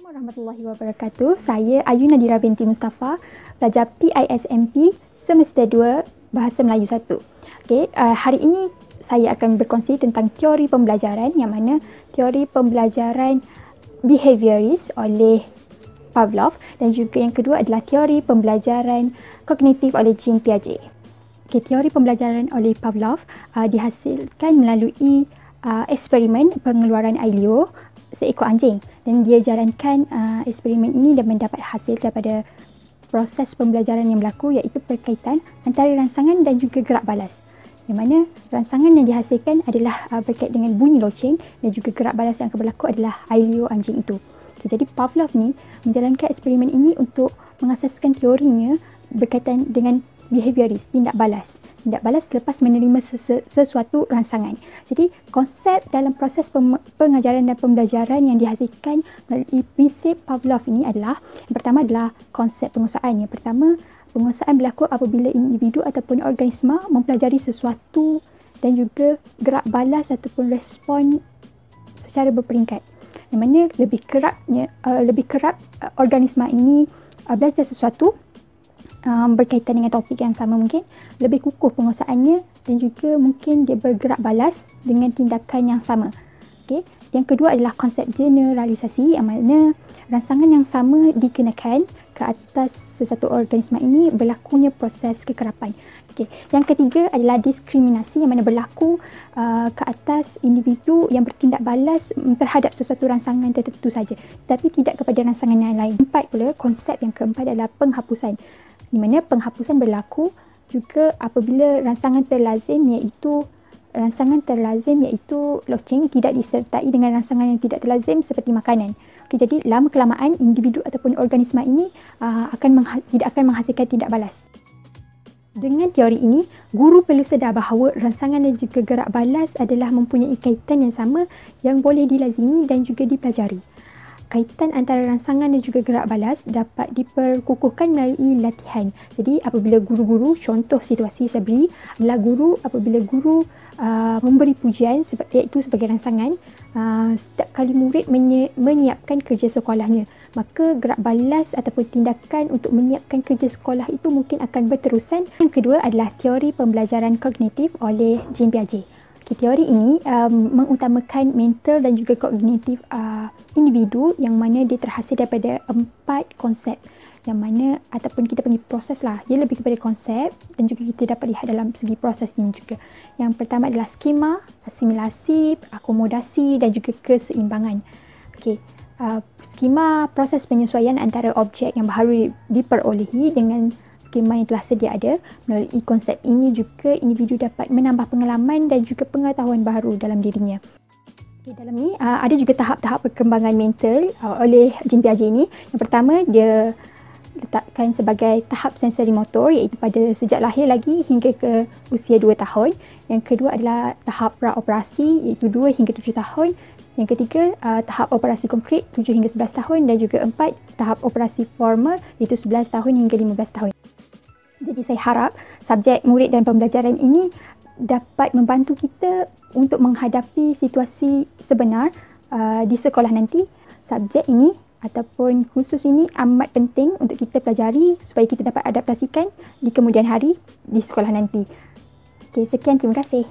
Assalamualaikum warahmatullahi wabarakatuh. Saya Ayu Nadira binti Mustafa, pelajar PISMP Semester 2 Bahasa Melayu 1. Hari ini saya akan berkongsi tentang teori pembelajaran, yang mana teori pembelajaran behaviorist oleh Pavlov, dan juga yang kedua adalah teori pembelajaran kognitif oleh Jean Piaget. Teori pembelajaran oleh Pavlov dihasilkan melalui eksperimen pengeluaran air liur seekor anjing, dan dia jalankan eksperimen ini dan mendapat hasil daripada proses pembelajaran yang berlaku, iaitu perkaitan antara rangsangan dan juga gerak balas, di mana rangsangan yang dihasilkan adalah berkait dengan bunyi loceng, dan juga gerak balas yang akan berlaku adalah air liur anjing itu. Jadi Pavlov ni menjalankan eksperimen ini untuk mengasaskan teorinya berkaitan dengan behaviorist, tindak balas selepas menerima sesuatu rangsangan. Jadi konsep dalam proses pengajaran dan pembelajaran yang dihasilkan melalui prinsip Pavlov ini adalah, yang pertama adalah konsep penguasaan. Yang pertama, penguasaan berlaku apabila individu ataupun organisma mempelajari sesuatu dan juga gerak balas ataupun respon secara berperingkat. Yang mana lebih kerap organisma ini belajar sesuatu berkaitan dengan topik yang sama, mungkin lebih kukuh penguasaannya, dan juga mungkin dia bergerak balas dengan tindakan yang sama. Yang kedua adalah konsep generalisasi, yang mana rangsangan yang sama dikenakan ke atas sesuatu organisma ini berlakunya proses kekerapan. Yang ketiga adalah diskriminasi, yang mana berlaku ke atas individu yang bertindak balas terhadap sesuatu rangsangan tertentu saja, tapi tidak kepada rangsangan yang lain. Konsep yang keempat adalah penghapusan, di mana penghapusan berlaku juga apabila rangsangan terlazim iaitu loceng tidak disertai dengan rangsangan yang tidak terlazim seperti makanan. Jadi lama kelamaan individu ataupun organisma ini tidak akan menghasilkan tindak balas. Dengan teori ini, guru perlu sedar bahawa rangsangan dan juga gerak balas adalah mempunyai kaitan yang sama yang boleh dilazimi dan juga dipelajari. Kaitan antara rangsangan dan juga gerak balas dapat diperkukuhkan melalui latihan. Jadi apabila guru-guru, contoh situasi saya beri adalah apabila guru memberi pujian iaitu sebagai rangsangan, setiap kali murid menyiapkan kerja sekolahnya, maka gerak balas ataupun tindakan untuk menyiapkan kerja sekolah itu mungkin akan berterusan. Yang kedua adalah teori pembelajaran kognitif oleh Jean Piaget. Teori ini mengutamakan mental dan juga kognitif individu, yang mana dia terhasil daripada 4 konsep, yang mana ataupun kita panggil proses lah. Dia lebih kepada konsep dan juga kita dapat lihat dalam segi proses ini juga. Yang pertama adalah skema, asimilasi, akomodasi dan juga keseimbangan. Skema proses penyesuaian antara objek yang baru diperolehi dengan skema yang telah sedia ada. Melalui konsep ini juga individu dapat menambah pengalaman dan juga pengetahuan baru dalam dirinya. Dalam ni ada juga tahap-tahap perkembangan mental oleh Jean Piaget ini. Yang pertama, dia letakkan sebagai tahap sensori motor, iaitu pada sejak lahir lagi hingga ke usia 2 tahun. Yang kedua adalah tahap pra-operasi, iaitu 2 hingga 7 tahun. Yang ketiga, tahap operasi konkret 7 hingga 11 tahun, dan juga 4, tahap operasi formal, iaitu 11 tahun hingga 15 tahun. Jadi saya harap subjek murid dan pembelajaran ini dapat membantu kita untuk menghadapi situasi sebenar di sekolah nanti. Subjek ini ataupun kursus ini amat penting untuk kita pelajari supaya kita dapat adaptasikan di kemudian hari di sekolah nanti. Sekian, terima kasih.